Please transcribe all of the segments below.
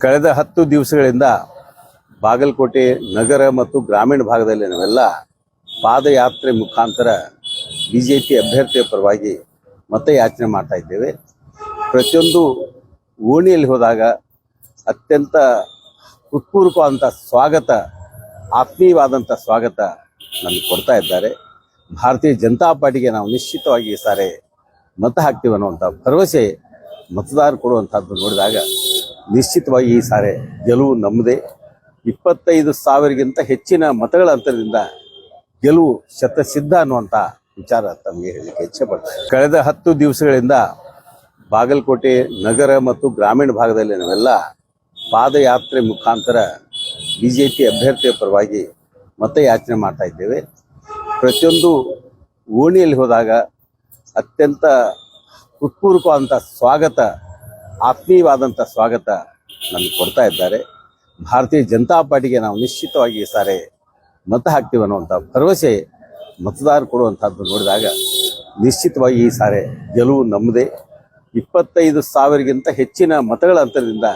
ಕಳೆದ 10 ದಿವಸಗಳಿಂದ ಬಾಗಲಕೋಟೆ ನಗರ ಮತ್ತು ಗ್ರಾಮೀಣ ಭಾಗದಲ್ಲಿ ನಾವೆಲ್ಲ ಪಾದಯಾತ್ರೆ ಮುಖಾಂತರ ಬಿಜೆಪಿ ಅಭ್ಯರ್ಥಿಯ ಪರವಾಗಿ ಮತಯಾಚನೆ ಮಾಡ್ತಾ ಇದ್ದೇವೆ. ಪ್ರತಿಯೊಂದು ಓಣಿಯಲ್ಲಿ ಹೋದಾಗ ಅತ್ಯಂತ ಹೃತ್ಪೂರ್ವಕವಾದಂಥ ಸ್ವಾಗತ, ಆತ್ಮೀಯವಾದಂಥ ಸ್ವಾಗತ ನಮಗೆ ಕೊಡ್ತಾ ಇದ್ದಾರೆ. ಭಾರತೀಯ ಜನತಾ ಪಾರ್ಟಿಗೆ ನಾವು ನಿಶ್ಚಿತವಾಗಿ ಈ ಸಾರಿ ಮತ ಹಾಕ್ತೀವಿ ಅನ್ನುವಂಥ ಭರವಸೆ ಮತದಾರ ಕೊಡುವಂಥದ್ದು ನೋಡಿದಾಗ ನಿಶ್ಚಿತವಾಗಿ ಈ ಸಾರಿ ಗೆಲುವು ನಮ್ಮದೇ. 25,000ಗಿಂತ ಹೆಚ್ಚಿನ ಮತಗಳ ಅಂತರದಿಂದ ಗೆಲುವು ಶತಸಿದ್ಧ ಅನ್ನುವಂಥ ವಿಚಾರ ತಮಗೆ ಹೇಳಲಿಕ್ಕೆ ಇಚ್ಛೆ ಪಡ್ತಾರೆ. ಕಳೆದ 10 ದಿವಸಗಳಿಂದ ಬಾಗಲಕೋಟೆ ನಗರ ಮತ್ತು ಗ್ರಾಮೀಣ ಭಾಗದಲ್ಲಿ ನಾವೆಲ್ಲ ಪಾದಯಾತ್ರೆ ಮುಖಾಂತರ ಬಿಜೆಪಿ ಅಭ್ಯರ್ಥಿಯ ಪರವಾಗಿ ಮತಯಾಚನೆ ಮಾಡ್ತಾ ಇದ್ದೇವೆ. ಪ್ರತಿಯೊಂದು ಓಣಿಯಲ್ಲಿ ಹೋದಾಗ ಅತ್ಯಂತ ಹೃತ್ಪೂರ್ವಕವಾದಂಥ ಸ್ವಾಗತ, ಆತ್ಮೀಯವಾದಂಥ ಸ್ವಾಗತ ನಮಗೆ ಕೊಡ್ತಾ ಇದ್ದಾರೆ. ಭಾರತೀಯ ಜನತಾ ಪಾರ್ಟಿಗೆ ನಾವು ನಿಶ್ಚಿತವಾಗಿ ಈ ಸಾರಿ ಮತ ಹಾಕ್ತೀವಿ ಅನ್ನುವಂಥ ಭರವಸೆ ಮತದಾರ ಕೊಡುವಂಥದ್ದು ನೋಡಿದಾಗ ನಿಶ್ಚಿತವಾಗಿ ಈ ಸಾರಿ ಗೆಲುವು ನಮ್ಮದೇ. 25,000ಗಿಂತ ಹೆಚ್ಚಿನ ಮತಗಳ ಅಂತರದಿಂದ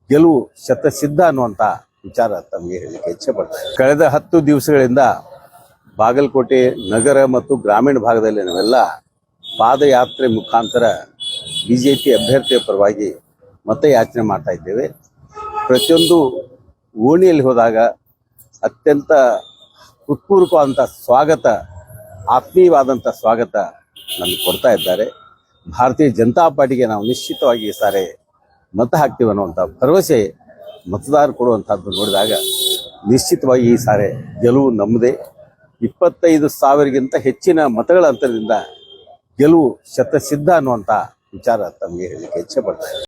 ಗೆಲುವು ಶತಸಿದ್ಧ ಅನ್ನುವಂಥ ವಿಚಾರ ತಮಗೆ ಹೇಳಲಿಕ್ಕೆ ಇಚ್ಛೆ ಪಡ್ತಾರೆ. ಕಳೆದ 10 ದಿವಸಗಳಿಂದ ಬಾಗಲಕೋಟೆ ನಗರ ಮತ್ತು ಗ್ರಾಮೀಣ ಭಾಗದಲ್ಲಿ ನಾವೆಲ್ಲ ಪಾದಯಾತ್ರೆ ಮುಖಾಂತರ ಬಿಜೆಪಿ ಅಭ್ಯರ್ಥಿಯ ಪರವಾಗಿ ಮತಯಾಚನೆ ಮಾಡ್ತಾ ಇದ್ದೇವೆ. ಪ್ರತಿಯೊಂದು ಓಣಿಯಲ್ಲಿ ಹೋದಾಗ ಅತ್ಯಂತ ಹೃತ್ಪೂರ್ವಕವಾದಂಥ ಸ್ವಾಗತ, ಆತ್ಮೀಯವಾದಂಥ ಸ್ವಾಗತ ನಮಗೆ ಕೊಡ್ತಾ ಇದ್ದಾರೆ. ಭಾರತೀಯ ಜನತಾ ಪಾರ್ಟಿಗೆ ನಾವು ನಿಶ್ಚಿತವಾಗಿ ಈ ಸಾರಿ ಮತ ಹಾಕ್ತೀವಿ ಅನ್ನುವಂಥ ಭರವಸೆ ಮತದಾರ ಕೊಡುವಂಥದ್ದು ನೋಡಿದಾಗ ನಿಶ್ಚಿತವಾಗಿ ಈ ಸಾರಿ ಗೆಲುವು ನಮ್ಮದೇ. 25,000ಗಿಂತ ಹೆಚ್ಚಿನ ಮತಗಳ ಅಂತರದಿಂದ ಗೆಲುವು ಶತಸಿದ್ಧ ಅನ್ನುವಂಥ ವಿಚಾರ ತಮಗೆ ಹೇಳಲಿಕ್ಕೆ ಇಚ್ಛೆ ಪಡ್ತಾರೆ.